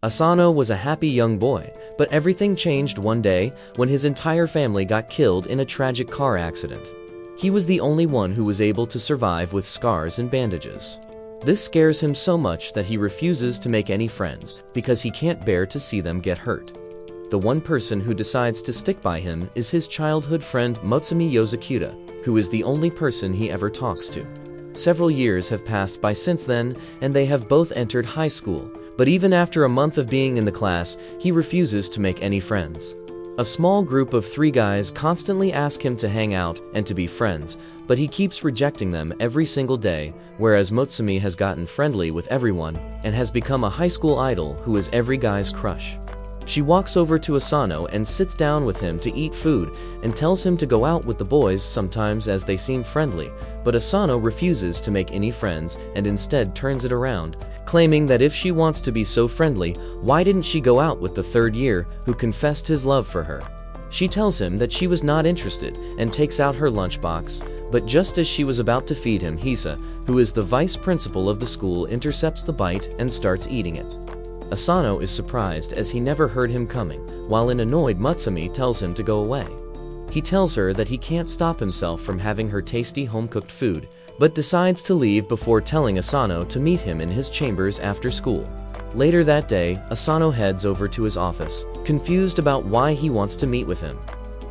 Asano was a happy young boy, but everything changed one day when his entire family got killed in a tragic car accident. He was the only one who was able to survive with scars and bandages. This scares him so much that he refuses to make any friends because he can't bear to see them get hurt. The one person who decides to stick by him is his childhood friend Mutsumi Yozakura, who is the only person he ever talks to. Several years have passed by since then, and they have both entered high school, but even after a month of being in the class, he refuses to make any friends. A small group of 3 guys constantly ask him to hang out and to be friends, but he keeps rejecting them every single day, whereas Mutsumi has gotten friendly with everyone and has become a high school idol who is every guy's crush. She walks over to Asano and sits down with him to eat food and tells him to go out with the boys sometimes as they seem friendly, but Asano refuses to make any friends and instead turns it around, claiming that if she wants to be so friendly, why didn't she go out with the 3rd year who confessed his love for her? She tells him that she was not interested and takes out her lunchbox, but just as she was about to feed him, Hisa, who is the vice principal of the school, intercepts the bite and starts eating it. Asano is surprised as he never heard him coming, while an annoyed Mutsumi tells him to go away. He tells her that he can't stop himself from having her tasty home-cooked food, but decides to leave before telling Asano to meet him in his chambers after school. Later that day, Asano heads over to his office, confused about why he wants to meet with him.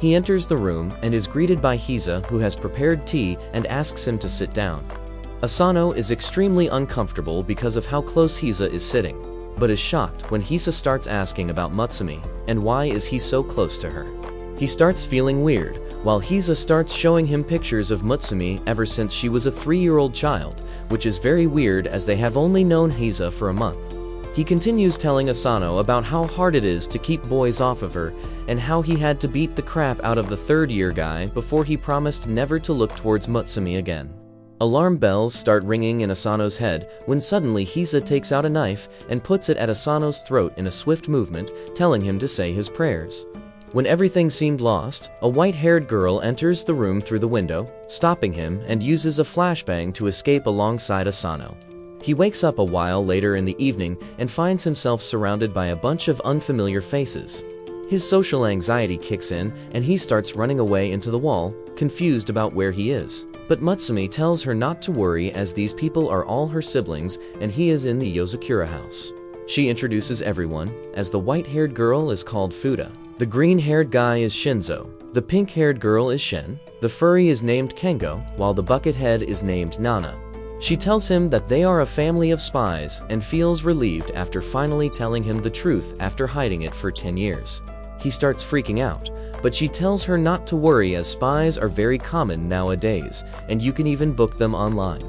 He enters the room and is greeted by Hisa, who has prepared tea and asks him to sit down. Asano is extremely uncomfortable because of how close Hisa is sitting, but is shocked when Hisa starts asking about Mutsumi and why is he so close to her. He starts feeling weird, while Hisa starts showing him pictures of Mutsumi ever since she was a 3-year-old child, which is very weird as they have only known Hisa for a month. He continues telling Asano about how hard it is to keep boys off of her and how he had to beat the crap out of the 3rd-year guy before he promised never to look towards Mutsumi again. Alarm bells start ringing in Asano's head when suddenly Hisa takes out a knife and puts it at Asano's throat in a swift movement, telling him to say his prayers. When everything seemed lost, a white-haired girl enters the room through the window, stopping him and uses a flashbang to escape alongside Asano. He wakes up a while later in the evening and finds himself surrounded by a bunch of unfamiliar faces. His social anxiety kicks in and he starts running away into the wall, confused about where he is. But Mutsumi tells her not to worry as these people are all her siblings and he is in the Yozakura house. She introduces everyone, as the white-haired girl is called Fuda, the green-haired guy is Shinzo, the pink-haired girl is Shen, the furry is named Kengo, while the buckethead is named Nana. She tells him that they are a family of spies and feels relieved after finally telling him the truth after hiding it for 10 years. He starts freaking out, but she tells her not to worry as spies are very common nowadays, and you can even book them online.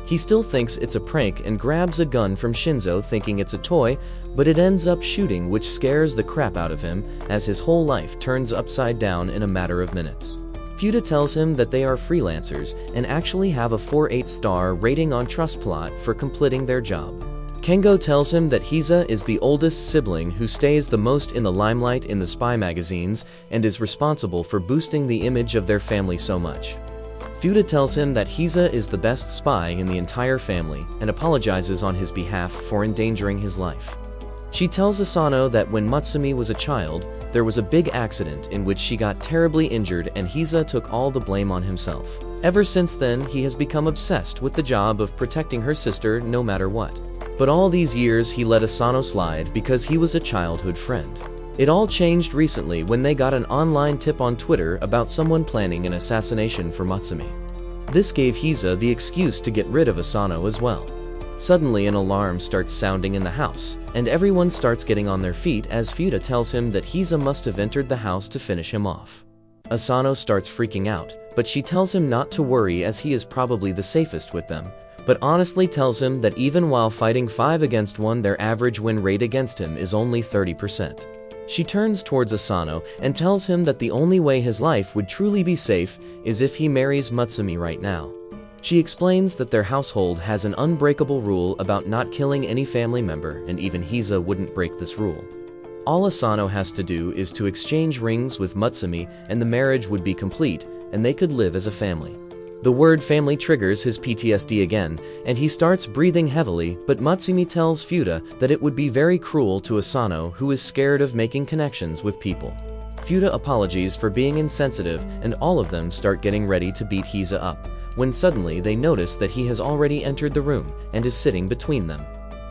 He still thinks it's a prank and grabs a gun from Shinzo thinking it's a toy, but it ends up shooting, which scares the crap out of him as his whole life turns upside down in a matter of minutes. Fuda tells him that they are freelancers and actually have a 4.8 star rating on Trustpilot for completing their job. Kengo tells him that Hisa is the oldest sibling who stays the most in the limelight in the spy magazines and is responsible for boosting the image of their family so much. Fuda tells him that Hisa is the best spy in the entire family and apologizes on his behalf for endangering his life. She tells Asano that when Mutsumi was a child, there was a big accident in which she got terribly injured and Hisa took all the blame on himself. Ever since then, he has become obsessed with the job of protecting her sister no matter what. But all these years he let Asano slide because he was a childhood friend. It all changed recently when they got an online tip on Twitter about someone planning an assassination for Mutsumi. This gave Hisa the excuse to get rid of Asano as well. Suddenly an alarm starts sounding in the house, and everyone starts getting on their feet as Fuda tells him that Hisa must have entered the house to finish him off. Asano starts freaking out, but she tells him not to worry as he is probably the safest with them, but honestly tells him that even while fighting 5 against 1, their average win rate against him is only 30%. She turns towards Asano and tells him that the only way his life would truly be safe is if he marries Mutsumi right now. She explains that their household has an unbreakable rule about not killing any family member, and even Hisa wouldn't break this rule. All Asano has to do is to exchange rings with Mutsumi and the marriage would be complete, and they could live as a family. The word family triggers his PTSD again, and he starts breathing heavily, but Matsumi tells Futa that it would be very cruel to Asano, who is scared of making connections with people. Futa apologizes for being insensitive, and all of them start getting ready to beat Hiza up, when suddenly they notice that he has already entered the room and is sitting between them.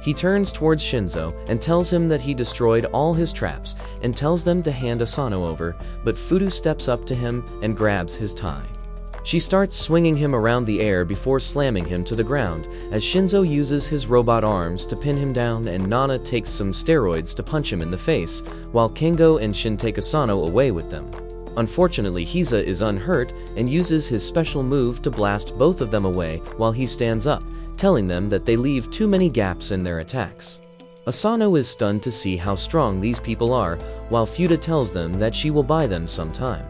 He turns towards Shinzo and tells him that he destroyed all his traps and tells them to hand Asano over, but Futa steps up to him and grabs his tie. She starts swinging him around the air before slamming him to the ground, as Shinzo uses his robot arms to pin him down and Nana takes some steroids to punch him in the face, while Kengo and Shin take Asano away with them. Unfortunately, Hiza is unhurt and uses his special move to blast both of them away while he stands up, telling them that they leave too many gaps in their attacks. Asano is stunned to see how strong these people are, while Futa tells them that she will buy them some time.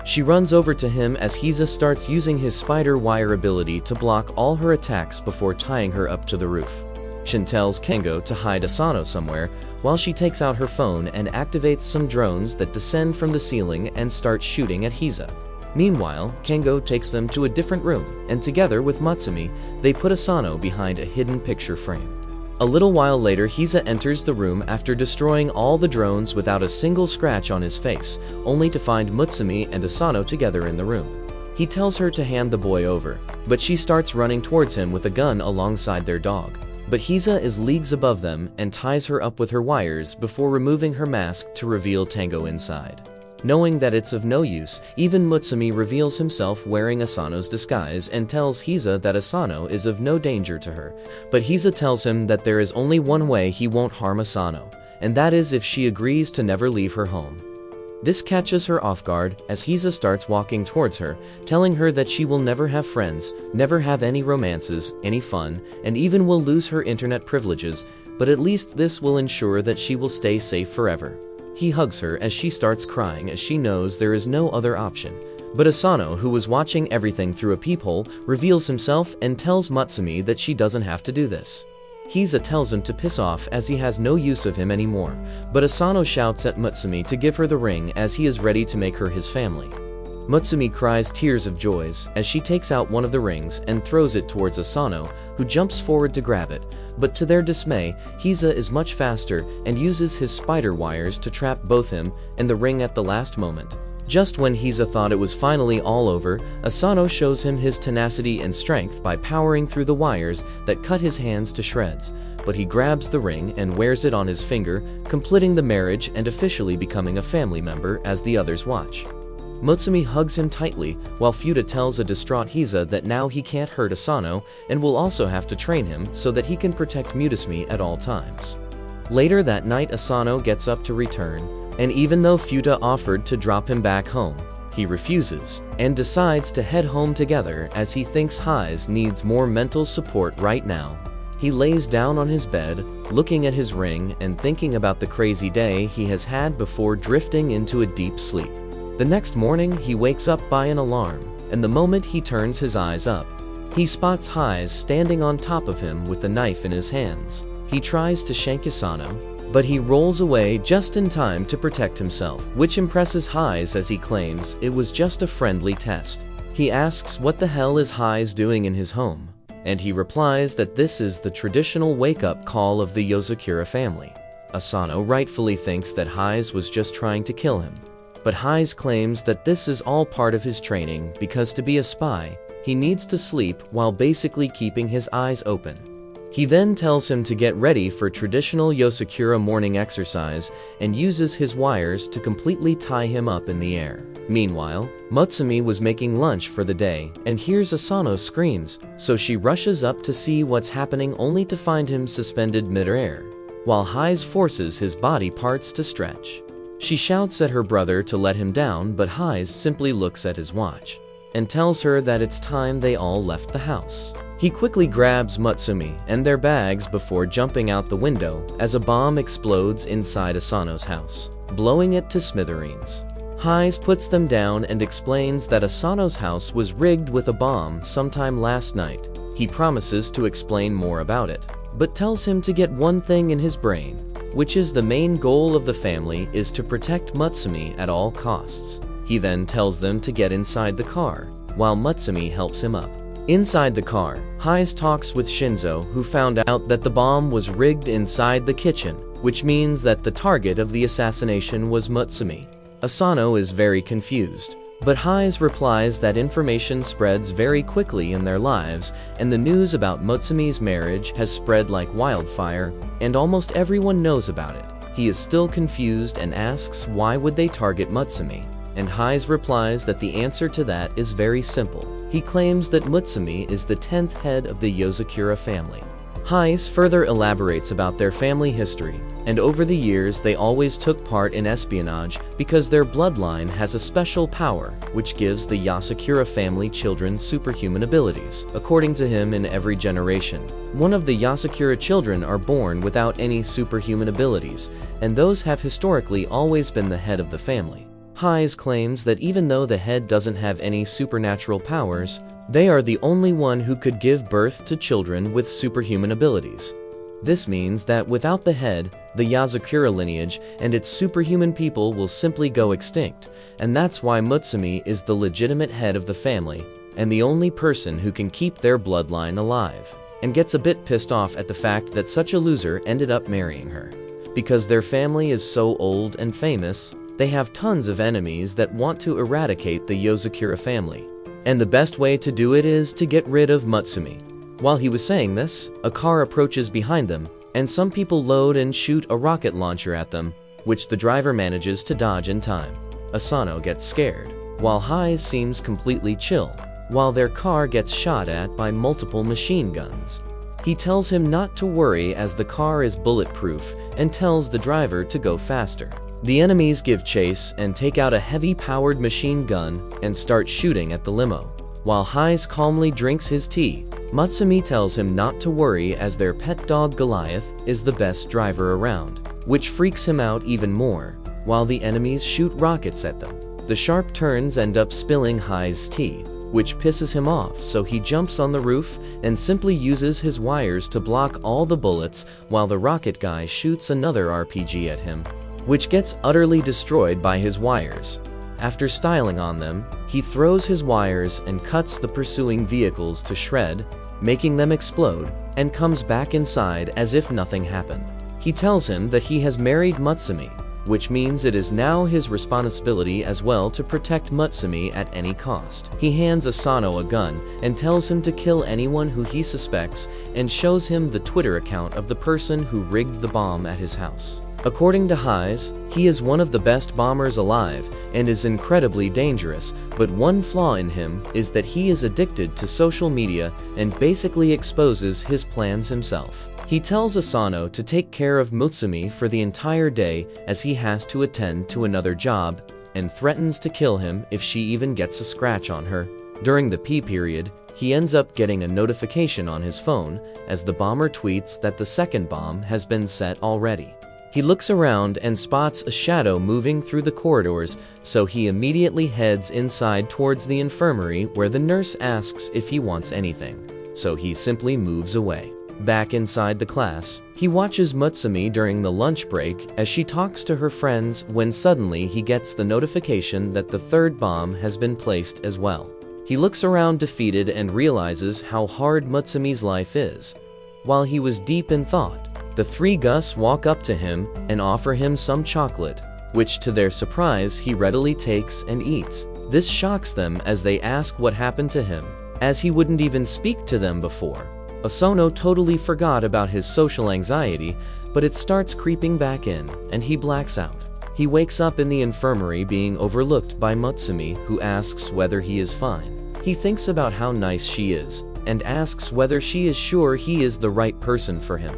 She runs over to him as Hiza starts using his spider wire ability to block all her attacks before tying her up to the roof. Shin tells Kengo to hide Asano somewhere, while she takes out her phone and activates some drones that descend from the ceiling and start shooting at Hiza. Meanwhile, Kengo takes them to a different room, and together with Matsumi, they put Asano behind a hidden picture frame. A little while later, Hiza enters the room after destroying all the drones without a single scratch on his face, only to find Mutsumi and Asano together in the room. He tells her to hand the boy over, but she starts running towards him with a gun alongside their dog. But Hiza is leagues above them and ties her up with her wires before removing her mask to reveal Tango inside. Knowing that it's of no use, even Mutsumi reveals himself wearing Asano's disguise and tells Hiza that Asano is of no danger to her, but Hiza tells him that there is only one way he won't harm Asano, and that is if she agrees to never leave her home. This catches her off guard as Hiza starts walking towards her, telling her that she will never have friends, never have any romances, any fun, and even will lose her internet privileges, but at least this will ensure that she will stay safe forever. He hugs her as she starts crying as she knows there is no other option. But Asano, who was watching everything through a peephole, reveals himself and tells Matsumi that she doesn't have to do this. Hiza tells him to piss off as he has no use of him anymore, but Asano shouts at Matsumi to give her the ring as he is ready to make her his family. Matsumi cries tears of joy as she takes out one of the rings and throws it towards Asano, who jumps forward to grab it, but to their dismay, Hiza is much faster and uses his spider wires to trap both him and the ring at the last moment. Just when Hiza thought it was finally all over, Asano shows him his tenacity and strength by powering through the wires that cut his hands to shreds, but he grabs the ring and wears it on his finger, completing the marriage and officially becoming a family member as the others watch. Mutsumi hugs him tightly, while Futa tells a distraught Hiza that now he can't hurt Asano and will also have to train him so that he can protect Mutasumi at all times. Later that night, Asano gets up to return, and even though Futa offered to drop him back home, he refuses and decides to head home together as he thinks Hiza needs more mental support right now. He lays down on his bed, looking at his ring and thinking about the crazy day he has had before drifting into a deep sleep. The next morning, he wakes up by an alarm, and the moment he turns his eyes up, he spots Hiza standing on top of him with a knife in his hands. He tries to shank Asano, but he rolls away just in time to protect himself, which impresses Hiza as he claims it was just a friendly test. He asks what the hell is Hiza doing in his home, and he replies that this is the traditional wake-up call of the Yozakura family. Asano rightfully thinks that Hiza was just trying to kill him, but Hiza claims that this is all part of his training because to be a spy, he needs to sleep while basically keeping his eyes open. He then tells him to get ready for traditional Yozakura morning exercise and uses his wires to completely tie him up in the air. Meanwhile, Mutsumi was making lunch for the day and hears Asano's screams, so she rushes up to see what's happening only to find him suspended mid-air, while Hiza forces his body parts to stretch. She shouts at her brother to let him down, but Hiza simply looks at his watch and tells her that it's time they all left the house. He quickly grabs Mutsumi and their bags before jumping out the window as a bomb explodes inside Asano's house, blowing it to smithereens. Hiza puts them down and explains that Asano's house was rigged with a bomb sometime last night. He promises to explain more about it, but tells him to get one thing in his brain, which is the main goal of the family is to protect Mutsumi at all costs. He then tells them to get inside the car, while Mutsumi helps him up. Inside the car, Hise talks with Shinzo, who found out that the bomb was rigged inside the kitchen, which means that the target of the assassination was Mutsumi. Asano is very confused, but Hise replies that information spreads very quickly in their lives, and the news about Mutsumi's marriage has spread like wildfire, and almost everyone knows about it. He is still confused and asks why would they target Mutsumi, and Hise replies that the answer to that is very simple. He claims that Mutsumi is the 10th head of the Yozakura family. Hise further elaborates about their family history, and over the years they always took part in espionage because their bloodline has a special power which gives the Yozakura family children superhuman abilities. According to him, in every generation, one of the Yozakura children are born without any superhuman abilities, and those have historically always been the head of the family. Hise claims that even though the head doesn't have any supernatural powers, they are the only one who could give birth to children with superhuman abilities. This means that without the head, the Yozakura lineage and its superhuman people will simply go extinct, and that's why Mutsumi is the legitimate head of the family and the only person who can keep their bloodline alive, and gets a bit pissed off at the fact that such a loser ended up marrying her. Because their family is so old and famous, they have tons of enemies that want to eradicate the Yozakura family. And the best way to do it is to get rid of Mutsumi. While he was saying this, a car approaches behind them, and some people load and shoot a rocket launcher at them, which the driver manages to dodge in time. Asano gets scared, while Hise seems completely chill, while their car gets shot at by multiple machine guns. He tells him not to worry as the car is bulletproof and tells the driver to go faster. The enemies give chase and take out a heavy-powered machine gun and start shooting at the limo. While Hise calmly drinks his tea, Mutsumi tells him not to worry as their pet dog Goliath is the best driver around, which freaks him out even more, while the enemies shoot rockets at them. The sharp turns end up spilling Hise's tea, which pisses him off, so he jumps on the roof and simply uses his wires to block all the bullets while the rocket guy shoots another RPG at him, which gets utterly destroyed by his wires. After styling on them, he throws his wires and cuts the pursuing vehicles to shred, making them explode, and comes back inside as if nothing happened. He tells him that he has married Mutsumi, which means it is now his responsibility as well to protect Mutsumi at any cost. He hands Asano a gun and tells him to kill anyone who he suspects, and shows him the Twitter account of the person who rigged the bomb at his house. According to Hise, he is one of the best bombers alive and is incredibly dangerous, but one flaw in him is that he is addicted to social media and basically exposes his plans himself. He tells Asano to take care of Mutsumi for the entire day as he has to attend to another job, and threatens to kill him if she even gets a scratch on her. During the pee period, he ends up getting a notification on his phone as the bomber tweets that the second bomb has been set already. He looks around and spots a shadow moving through the corridors, so he immediately heads inside towards the infirmary where the nurse asks if he wants anything, so he simply moves away. Back inside the class, he watches Mutsumi during the lunch break as she talks to her friends when suddenly he gets the notification that the third bomb has been placed as well. He looks around defeated and realizes how hard Mutsumi's life is. While he was deep in thought, the three Gus walk up to him and offer him some chocolate, which to their surprise he readily takes and eats. This shocks them as they ask what happened to him, as he wouldn't even speak to them before. Asano totally forgot about his social anxiety, but it starts creeping back in, and he blacks out. He wakes up in the infirmary being overlooked by Mutsumi, who asks whether he is fine. He thinks about how nice she is, and asks whether she is sure he is the right person for him.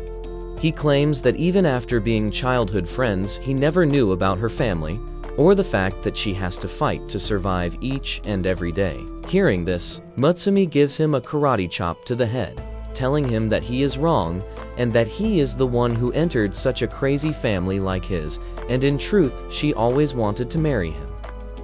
He claims that even after being childhood friends, he never knew about her family, or the fact that she has to fight to survive each and every day. Hearing this, Mutsumi gives him a karate chop to the head, telling him that he is wrong, and that he is the one who entered such a crazy family like his, and in truth, she always wanted to marry him.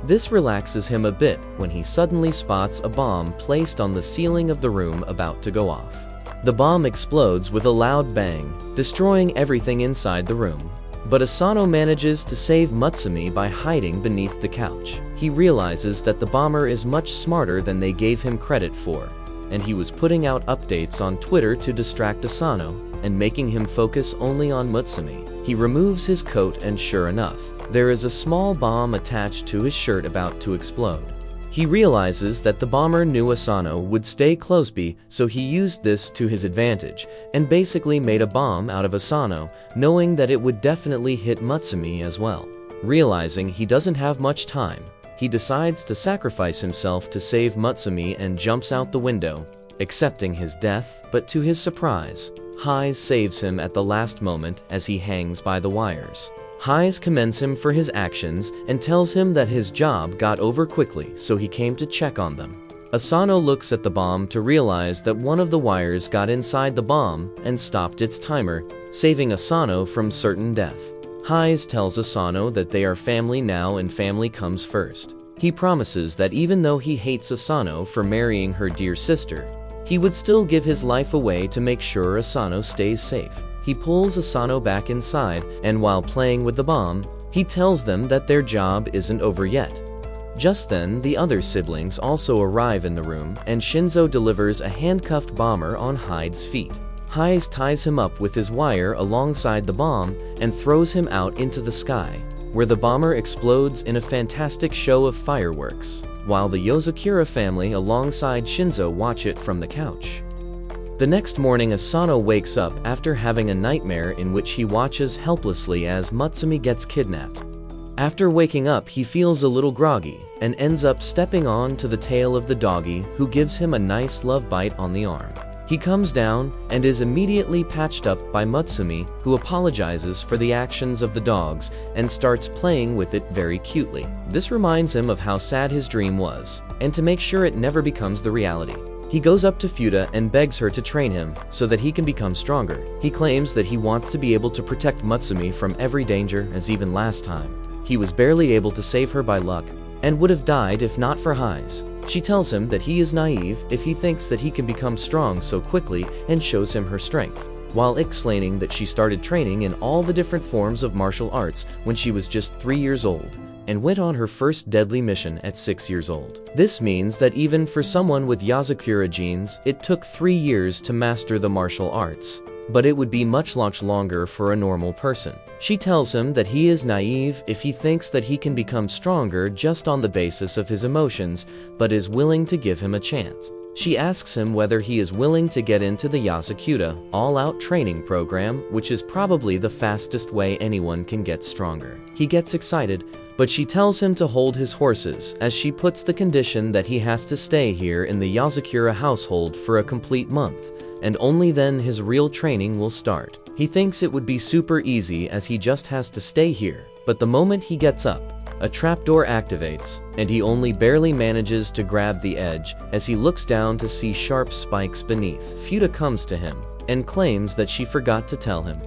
This relaxes him a bit when he suddenly spots a bomb placed on the ceiling of the room about to go off. The bomb explodes with a loud bang, destroying everything inside the room. But Asano manages to save Mutsumi by hiding beneath the couch. He realizes that the bomber is much smarter than they gave him credit for, and he was putting out updates on Twitter to distract Asano and making him focus only on Mutsumi. He removes his coat and sure enough, there is a small bomb attached to his shirt about to explode. He realizes that the bomber knew Asano would stay close by, so he used this to his advantage and basically made a bomb out of Asano, knowing that it would definitely hit Mutsumi as well. Realizing he doesn't have much time, he decides to sacrifice himself to save Mutsumi and jumps out the window, accepting his death, but to his surprise, Hayes saves him at the last moment as he hangs by the wires. Hayes commends him for his actions and tells him that his job got over quickly, so he came to check on them. Asano looks at the bomb to realize that one of the wires got inside the bomb and stopped its timer, saving Asano from certain death. Hayes tells Asano that they are family now and family comes first. He promises that even though he hates Asano for marrying her dear sister, he would still give his life away to make sure Asano stays safe. He pulls Asano back inside, and while playing with the bomb, he tells them that their job isn't over yet. Just then, the other siblings also arrive in the room, and Shinzo delivers a handcuffed bomber on Hyde's feet. Hayes ties him up with his wire alongside the bomb and throws him out into the sky, where the bomber explodes in a fantastic show of fireworks, while the Yozakura family alongside Shinzo watch it from the couch. The next morning, Asano wakes up after having a nightmare in which he watches helplessly as Mutsumi gets kidnapped. After waking up, he feels a little groggy and ends up stepping on to the tail of the doggy, who gives him a nice love bite on the arm. He comes down and is immediately patched up by Mutsumi, who apologizes for the actions of the dogs and starts playing with it very cutely. This reminds him of how sad his dream was, and to make sure it never becomes the reality, he goes up to Fuda and begs her to train him so that he can become stronger. He claims that he wants to be able to protect Mutsumi from every danger, as even last time he was barely able to save her by luck and would have died if not for Hayes. She tells him that he is naive if he thinks that he can become strong so quickly and shows him her strength, while explaining that she started training in all the different forms of martial arts when she was just 3 years old and went on her first deadly mission at 6 years old. This means that even for someone with Yozakura genes, it took 3 years to master the martial arts, but it would be much longer for a normal person. She tells him that he is naive if he thinks that he can become stronger just on the basis of his emotions, but is willing to give him a chance. She asks him whether he is willing to get into the Yozakura all-out training program, which is probably the fastest way anyone can get stronger. He gets excited, but she tells him to hold his horses, as she puts the condition that he has to stay here in the Yozakura household for a complete month, and only then his real training will start. He thinks it would be super easy as he just has to stay here, but the moment he gets up, a trapdoor activates, and he only barely manages to grab the edge as he looks down to see sharp spikes beneath. Fuda comes to him and claims that she forgot to tell him,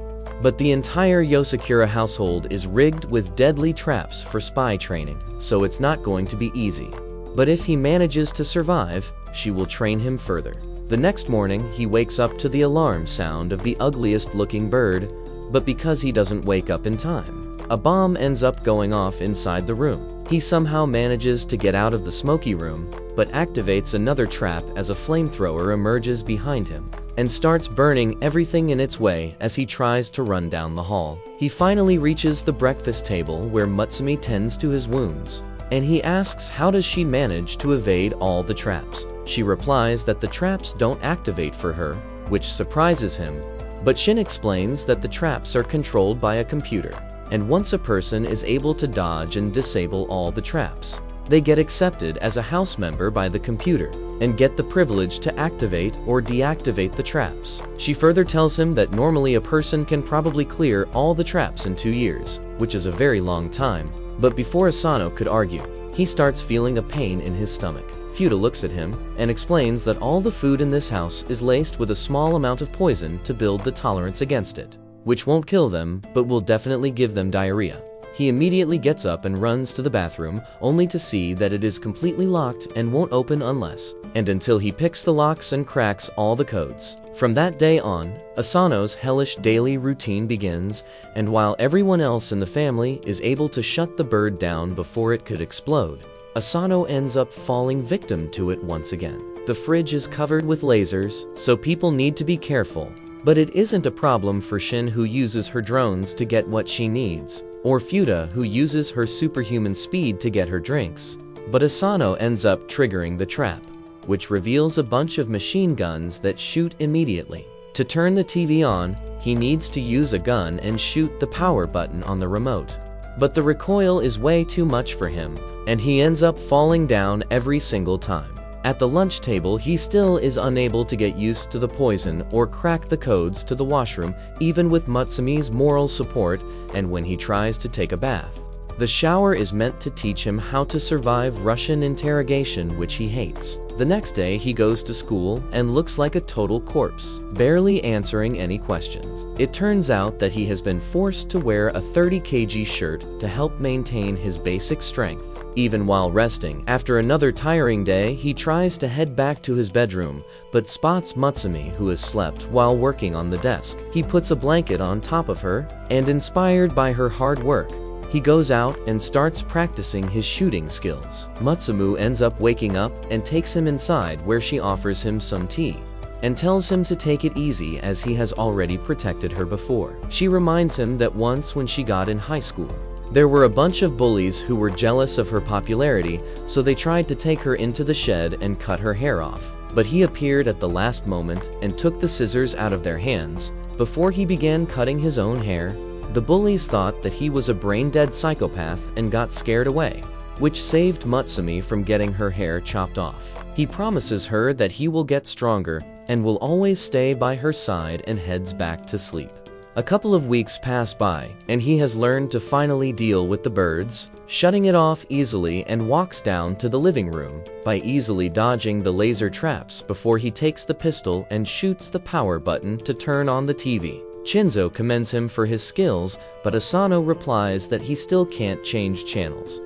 but the entire Yozakura household is rigged with deadly traps for spy training, so it's not going to be easy. But if he manages to survive, she will train him further. The next morning, he wakes up to the alarm sound of the ugliest looking bird, but because he doesn't wake up in time, a bomb ends up going off inside the room. He somehow manages to get out of the smoky room, but activates another trap as a flamethrower emerges behind him and starts burning everything in its way as he tries to run down the hall. He finally reaches the breakfast table where Mutsumi tends to his wounds, and he asks how does she manage to evade all the traps. She replies that the traps don't activate for her, which surprises him, but Shin explains that the traps are controlled by a computer, and once a person is able to dodge and disable all the traps, they get accepted as a house member by the computer and get the privilege to activate or deactivate the traps. She further tells him that normally a person can probably clear all the traps in 2 years, which is a very long time, but before Asano could argue, he starts feeling a pain in his stomach. Fuda looks at him and explains that all the food in this house is laced with a small amount of poison to build the tolerance against it, which won't kill them, but will definitely give them diarrhea. He immediately gets up and runs to the bathroom, only to see that it is completely locked and won't open unless and until he picks the locks and cracks all the codes. From that day on, Asano's hellish daily routine begins, and while everyone else in the family is able to shut the bird down before it could explode, Asano ends up falling victim to it once again. The fridge is covered with lasers, so people need to be careful. But it isn't a problem for Shin, who uses her drones to get what she needs, or Fuda, who uses her superhuman speed to get her drinks. But Asano ends up triggering the trap, which reveals a bunch of machine guns that shoot immediately. To turn the TV on, he needs to use a gun and shoot the power button on the remote. But the recoil is way too much for him, and he ends up falling down every single time. At the lunch table, he still is unable to get used to the poison or crack the codes to the washroom, even with Mutsumi's moral support, and when he tries to take a bath. The shower is meant to teach him how to survive Russian interrogation, which he hates. The next day, he goes to school and looks like a total corpse, barely answering any questions. It turns out that he has been forced to wear a 30 kg shirt to help maintain his basic strength. Even while resting, after another tiring day, he tries to head back to his bedroom, but spots Mutsumi, who has slept while working on the desk. He puts a blanket on top of her, and inspired by her hard work, he goes out and starts practicing his shooting skills. Mutsumu ends up waking up and takes him inside, where she offers him some tea and tells him to take it easy as he has already protected her before. She reminds him that once when she got in high school, there were a bunch of bullies who were jealous of her popularity, so they tried to take her into the shed and cut her hair off. But he appeared at the last moment and took the scissors out of their hands. Before he began cutting his own hair, the bullies thought that he was a brain-dead psychopath and got scared away, which saved Mutsumi from getting her hair chopped off. He promises her that he will get stronger and will always stay by her side, and heads back to sleep. A couple of weeks pass by, and he has learned to finally deal with the birds, shutting it off easily, and walks down to the living room by easily dodging the laser traps before he takes the pistol and shoots the power button to turn on the TV. Shinzo commends him for his skills, but Asano replies that he still can't change channels.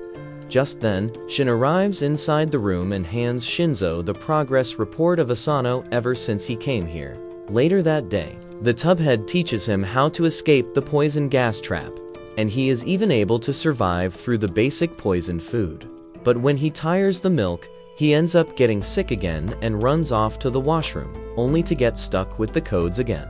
Just then, Shin arrives inside the room and hands Shinzo the progress report of Asano ever since he came here. Later that day, the tubhead teaches him how to escape the poison gas trap, and he is even able to survive through the basic poisoned food. But when he tires the milk, he ends up getting sick again and runs off to the washroom, only to get stuck with the codes again.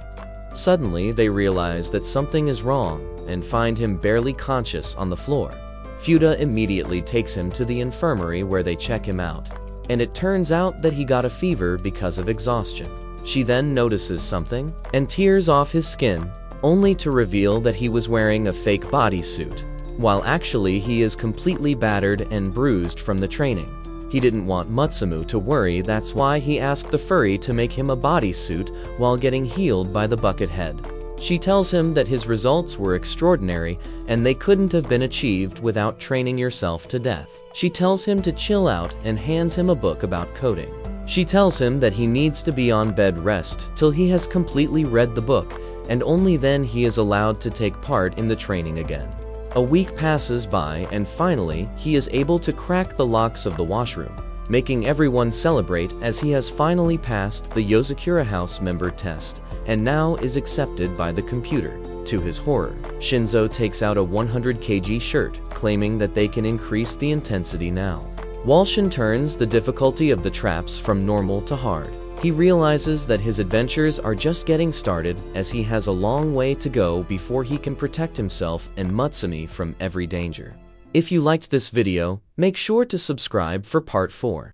Suddenly, they realize that something is wrong and find him barely conscious on the floor. Fuda immediately takes him to the infirmary, where they check him out, and it turns out that he got a fever because of exhaustion. She then notices something and tears off his skin, only to reveal that he was wearing a fake bodysuit, while actually he is completely battered and bruised from the training. He didn't want Mutsumu to worry, that's why he asked the furry to make him a bodysuit while getting healed by the bucket head. She tells him that his results were extraordinary and they couldn't have been achieved without training yourself to death. She tells him to chill out and hands him a book about coding. She tells him that he needs to be on bed rest till he has completely read the book, and only then he is allowed to take part in the training again. A week passes by, and finally, he is able to crack the locks of the washroom, making everyone celebrate as he has finally passed the Yozakura house member test, and now is accepted by the computer. To his horror, Shinzo takes out a 100 kg shirt, claiming that they can increase the intensity now. Walshin turns the difficulty of the traps from normal to hard. He realizes that his adventures are just getting started, as he has a long way to go before he can protect himself and Mutsumi from every danger. If you liked this video, make sure to subscribe for part 4.